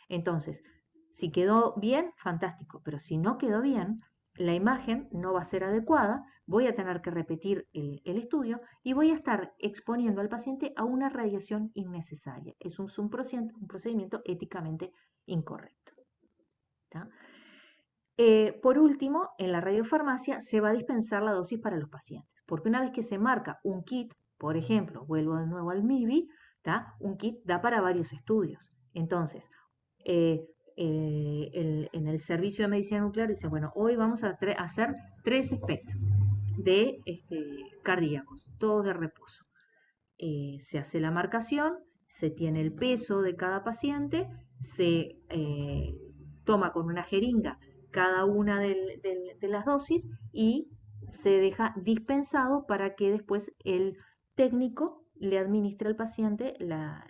Entonces, si quedó bien, fantástico, pero si no quedó bien, la imagen no va a ser adecuada, voy a tener que repetir el estudio y voy a estar exponiendo al paciente a una radiación innecesaria. Es un procedimiento éticamente incorrecto. ¿Tá? Por último, en la radiofarmacia se va a dispensar la dosis para los pacientes, porque una vez que se marca un kit, por ejemplo, vuelvo de nuevo al MIBI, ¿tá? Un kit da para varios estudios. Entonces, en el servicio de medicina nuclear dice, bueno, hoy vamos a hacer 3 SPECT de cardíacos, todos de reposo. Se hace la marcación, se tiene el peso de cada paciente, se toma con una jeringa cada una de las dosis y se deja dispensado para que después el técnico le administre al paciente la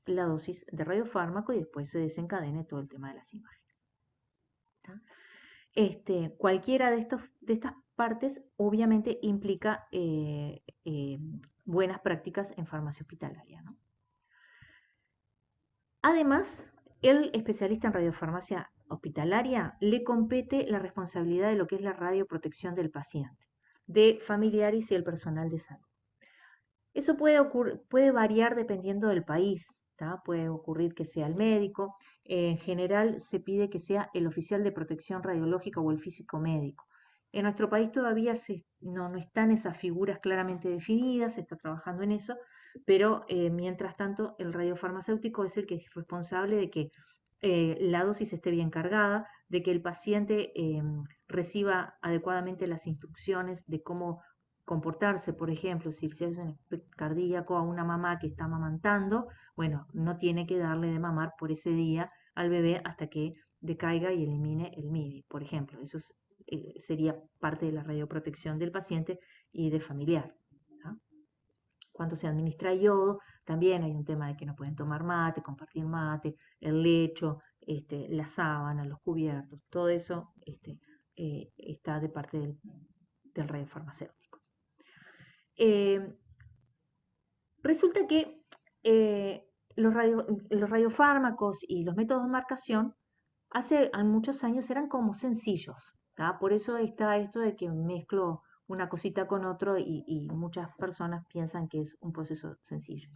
dosis de radiofármaco y después se desencadene todo el tema de las imágenes. ¿Tá? Cualquiera de estas partes obviamente implica buenas prácticas en farmacia hospitalaria, ¿no? Además, el especialista en radiofarmacia hospitalaria le compete la responsabilidad de lo que es la radioprotección del paciente, de familiares y el personal de salud. Eso puede variar dependiendo del país. ¿Tá? Puede ocurrir que sea el médico. En general se pide que sea el oficial de protección radiológica o el físico médico. En nuestro país todavía no están esas figuras claramente definidas, se está trabajando en eso, pero mientras tanto el radiofarmacéutico es el que es responsable de que la dosis esté bien cargada, de que el paciente reciba adecuadamente las instrucciones de cómo comportarse. Por ejemplo, si se hace un cardíaco a una mamá que está amamantando, bueno, no tiene que darle de mamar por ese día al bebé hasta que decaiga y elimine el MIBI, por ejemplo. Eso sería parte de la radioprotección del paciente y de familiar. ¿No? Cuando se administra yodo, también hay un tema de que no pueden tomar mate, compartir mate, el lecho, la sábana, los cubiertos, todo eso está de parte del radiofarmacéutico. Resulta que los radiofármacos y los métodos de marcación hace muchos años eran como sencillos, ¿tá? Por eso está esto de que mezclo una cosita con otro y muchas personas piensan que es un proceso sencillo.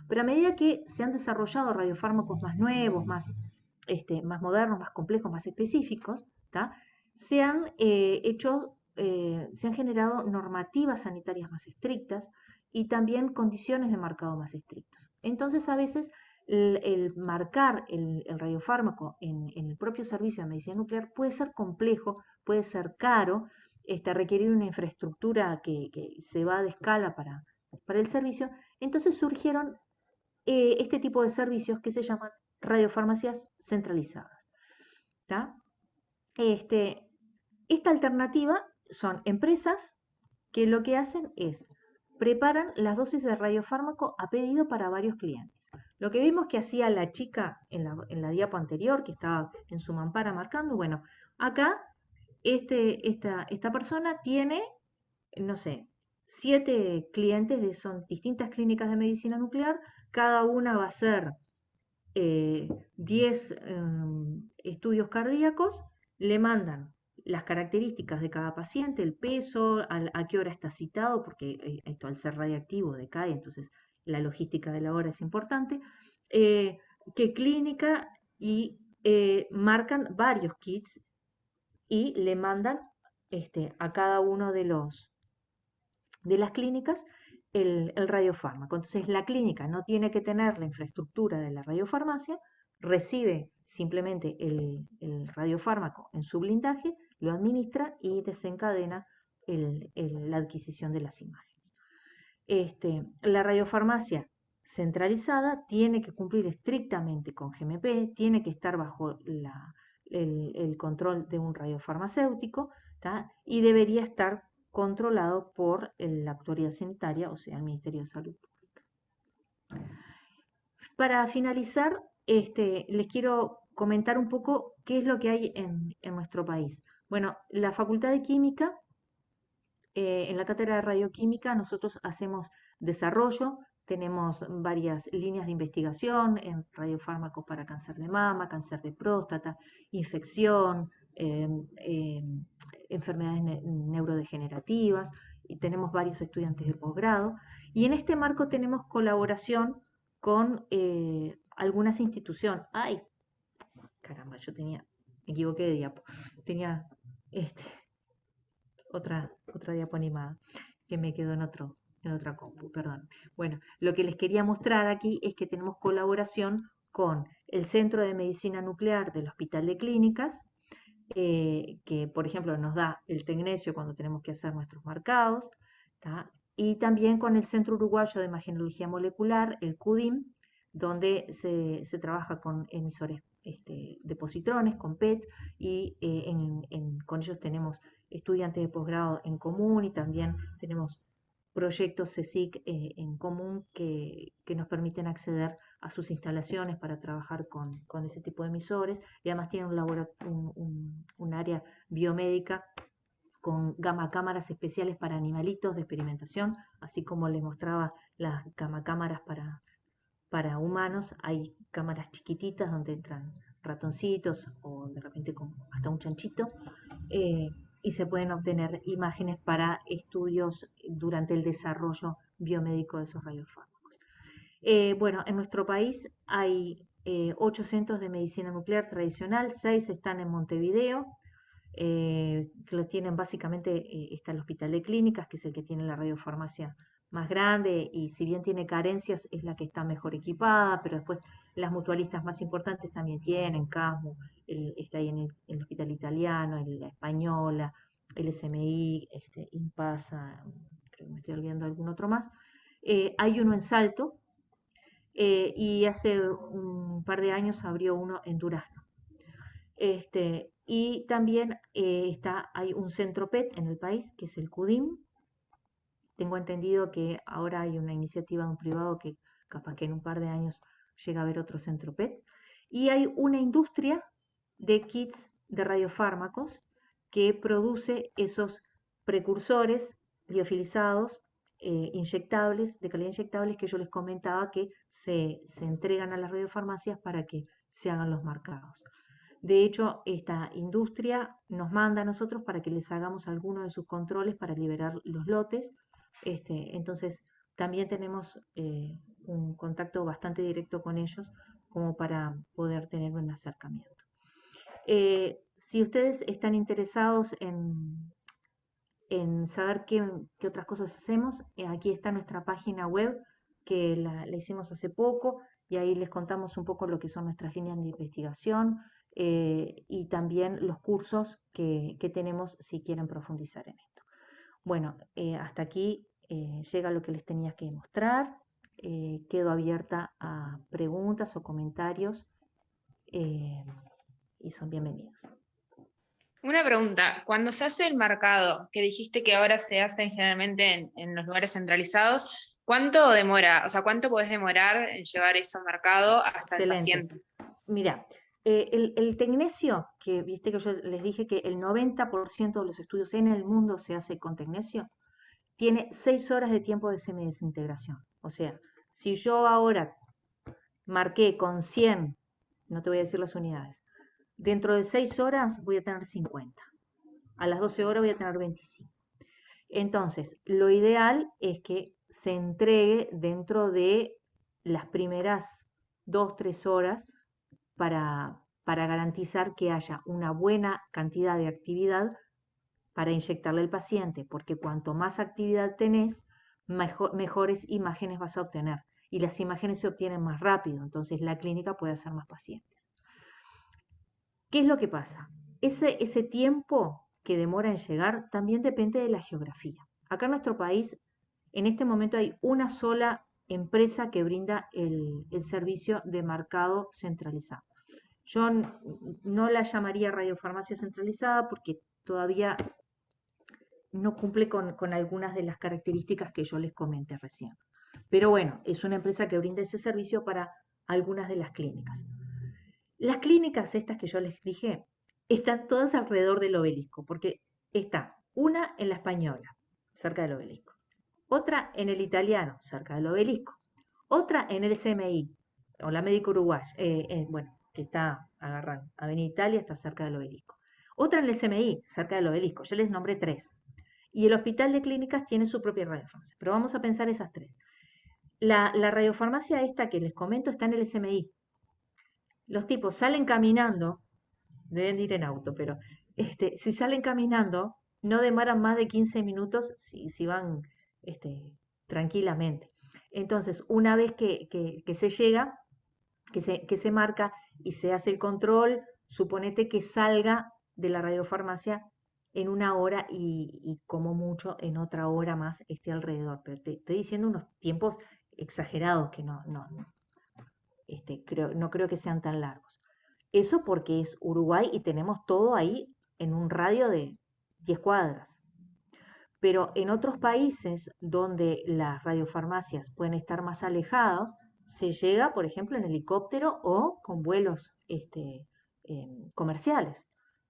Pero a medida que se han desarrollado radiofármacos más nuevos, más modernos, más complejos, más específicos, ¿tá? Se han se han generado normativas sanitarias más estrictas y también condiciones de marcado más estrictos. Entonces, a veces el marcar el radiofármaco en el propio servicio de medicina nuclear puede ser complejo, puede ser caro, requerir una infraestructura que se va de escala para el servicio. Entonces surgieron este tipo de servicios que se llaman radiofarmacias centralizadas. ¿Tá? Esta alternativa son empresas que lo que hacen es preparan las dosis de radiofármaco a pedido para varios clientes. Lo que vimos que hacía la chica en la diapo anterior, que estaba en su mampara marcando, bueno, acá esta persona tiene, no sé, 7 clientes, son distintas clínicas de medicina nuclear, cada una va a ser 10 estudios cardíacos, le mandan las características de cada paciente, el peso, a qué hora está citado, porque esto al ser radiactivo decae, entonces la logística de la hora es importante, qué clínica, y marcan varios kits y le mandan a cada uno de las clínicas el radiofármaco. Entonces la clínica no tiene que tener la infraestructura de la radiofarmacia, recibe simplemente el radiofármaco en su blindaje, lo administra y desencadena la adquisición de las imágenes. La radiofarmacia centralizada tiene que cumplir estrictamente con GMP, tiene que estar bajo el control de un radiofarmacéutico, ¿tá? Y debería estar controlado por la autoridad sanitaria, o sea, el Ministerio de Salud Pública. Para finalizar, les quiero comentar un poco qué es lo que hay en nuestro país. Bueno, la Facultad de Química, en la cátedra de radioquímica, nosotros hacemos desarrollo, tenemos varias líneas de investigación en radiofármacos para cáncer de mama, cáncer de próstata, infección, enfermedades neurodegenerativas, y tenemos varios estudiantes de posgrado, y en este marco tenemos colaboración con algunas instituciones. ¡Ay! Caramba, me equivoqué de diapo, tenía otra diapo animada que me quedó en otra compu, perdón. Bueno, lo que les quería mostrar aquí es que tenemos colaboración con el Centro de Medicina Nuclear del Hospital de Clínicas, que por ejemplo nos da el tecnecio cuando tenemos que hacer nuestros marcados, ¿tá? Y también con el Centro Uruguayo de Imagenología Molecular, el CUDIM, donde se trabaja con emisores de positrones, con PET, y con ellos tenemos estudiantes de posgrado en común, y también tenemos proyectos CSIC en común que nos permiten acceder a sus instalaciones para trabajar con ese tipo de emisores, y además tienen un área biomédica con gamacámaras especiales para animalitos de experimentación, así como les mostraba las gamacámaras para humanos. Hay cámaras chiquititas donde entran ratoncitos o de repente hasta un chanchito, y se pueden obtener imágenes para estudios durante el desarrollo biomédico de esos radiofármacos. Bueno, en nuestro país hay 8 centros de medicina nuclear tradicional, 6 están en Montevideo, que los tienen básicamente, está el Hospital de Clínicas, que es el que tiene la radiofarmacia más grande, y si bien tiene carencias es la que está mejor equipada, pero después las mutualistas más importantes también tienen, CASMU, está ahí en el Hospital Italiano, la Española, el SMI, INPASA, creo que me estoy olvidando algún otro más. Hay uno en Salto, y hace un par de años abrió uno en Durazno. Y también hay un centro PET en el país, que es el CUDIM. Tengo entendido que ahora hay una iniciativa de un privado que capaz que en un par de años llega a haber otro centro PET. Y hay una industria de kits de radiofármacos que produce esos precursores liofilizados, inyectables, de calidad inyectables, que yo les comentaba que se entregan a las radiofarmacias para que se hagan los marcados. De hecho, esta industria nos manda a nosotros para que les hagamos algunos de sus controles para liberar los lotes. Entonces, también tenemos un contacto bastante directo con ellos como para poder tener un acercamiento. Si ustedes están interesados en saber qué otras cosas hacemos, aquí está nuestra página web que la hicimos hace poco y ahí les contamos un poco lo que son nuestras líneas de investigación y también los cursos que tenemos si quieren profundizar en esto. Bueno, hasta aquí llega lo que les tenía que mostrar. Quedo abierta a preguntas o comentarios y son bienvenidos. Una pregunta, cuando se hace el marcado, que dijiste que ahora se hacen generalmente en los lugares centralizados, ¿cuánto demora? O sea, ¿cuánto podés demorar en llevar eso marcado hasta el Excelente. paciente? Mira, el tecnesio, que viste que yo les dije que el 90% de los estudios en el mundo se hace con tecnesio, tiene 6 horas de tiempo de semidesintegración. O sea, si yo ahora marqué con 100, no te voy a decir las unidades, dentro de 6 horas voy a tener 50. A las 12 horas voy a tener 25. Entonces, lo ideal es que se entregue dentro de las primeras 2-3 horas para garantizar que haya una buena cantidad de actividad para inyectarle al paciente, porque cuanto más actividad tenés, mejores imágenes vas a obtener. Y las imágenes se obtienen más rápido, entonces la clínica puede hacer más pacientes. ¿Qué es lo que pasa? Ese tiempo que demora en llegar también depende de la geografía. Acá en nuestro país, en este momento hay una sola empresa que brinda el servicio de marcado centralizado. Yo no la llamaría radiofarmacia centralizada porque todavía no cumple con algunas de las características que yo les comenté recién. Pero bueno, es una empresa que brinda ese servicio para algunas de las clínicas. Las clínicas estas que yo les dije están todas alrededor del obelisco, porque está una en la Española, cerca del obelisco, otra en el Italiano, cerca del obelisco, otra en el SMI, o la Médica Uruguay, bueno, que está agarrando Avenida Italia, está cerca del obelisco. Otra en el SMI, cerca del obelisco, ya les nombré 3. Y el hospital de clínicas tiene su propia radiofarmacia, pero vamos a pensar esas 3. La radiofarmacia esta que les comento está en el SMI. Los tipos salen caminando, deben ir en auto, pero si salen caminando, no demoran más de 15 minutos si van tranquilamente. Entonces, una vez que se llega, que se marca y se hace el control, suponete que salga de la radiofarmacia en 1 hora y como mucho en otra hora más esté alrededor. Pero te estoy diciendo unos tiempos exagerados que no creo que sean tan largos. Eso porque es Uruguay y tenemos todo ahí en un radio de 10 cuadras. Pero en otros países donde las radiofarmacias pueden estar más alejados, se llega, por ejemplo, en helicóptero o con vuelos comerciales.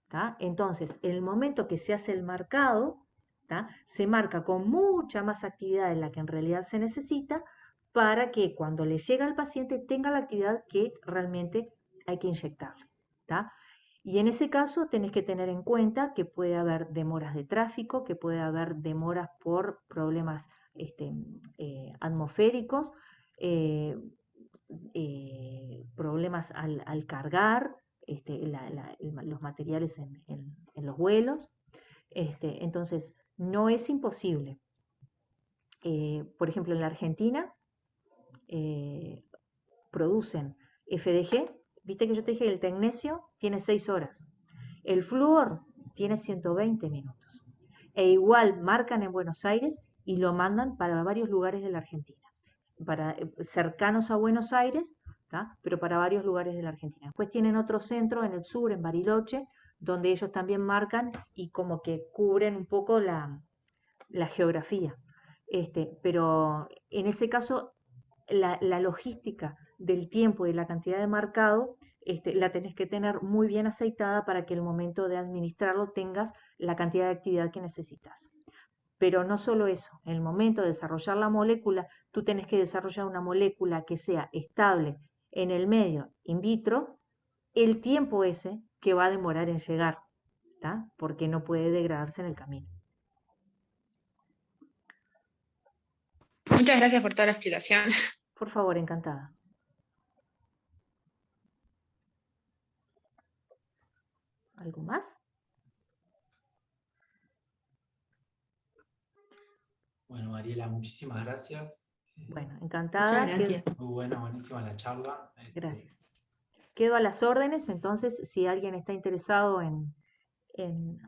¿tá? Entonces, en el momento que se hace el marcado, ¿tá? Se marca con mucha más actividad de la que en realidad se necesita para que cuando le llega al paciente tenga la actividad que realmente hay que inyectarle. ¿tá? Y en ese caso tenés que tener en cuenta que puede haber demoras de tráfico, que puede haber demoras por problemas atmosféricos, problemas al cargar los materiales en los vuelos. Entonces, no es imposible. Por ejemplo, en la Argentina producen FDG. Viste que yo te dije que el tecnesio tiene 6 horas. El flúor tiene 120 minutos. E igual marcan en Buenos Aires y lo mandan para varios lugares de la Argentina. Cercanos a Buenos Aires, ¿tá? Pero para varios lugares de la Argentina. Después tienen otro centro en el sur, en Bariloche, donde ellos también marcan y como que cubren un poco la geografía. Pero en ese caso, la logística del tiempo y de la cantidad de marcado la tenés que tener muy bien aceitada para que el momento de administrarlo tengas la cantidad de actividad que necesitas. Pero no solo eso, en el momento de desarrollar la molécula, tú tenés que desarrollar una molécula que sea estable en el medio in vitro, el tiempo ese que va a demorar en llegar, ¿tá? Porque no puede degradarse en el camino. Muchas gracias por toda la explicación. Por favor, encantada. ¿Algo más? Bueno, Mariela, muchísimas gracias. Bueno, Muchas encantada. gracias. Muy buena, buenísima la charla. Gracias. Quedo a las órdenes, entonces, si alguien está interesado en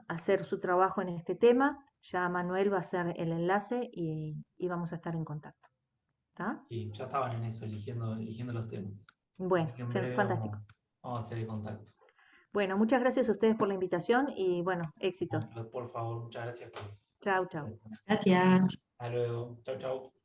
hacer su trabajo en este tema, ya Manuel va a hacer el enlace y vamos a estar en contacto. ¿Está? Sí, ya estaban en eso, eligiendo los temas. Bueno, Así que en breve fantástico. vamos a hacer el contacto. Bueno, muchas gracias a ustedes por la invitación y bueno, éxitos. Por favor, muchas gracias. Chau, chau. Gracias. Hasta luego. Chau, chau.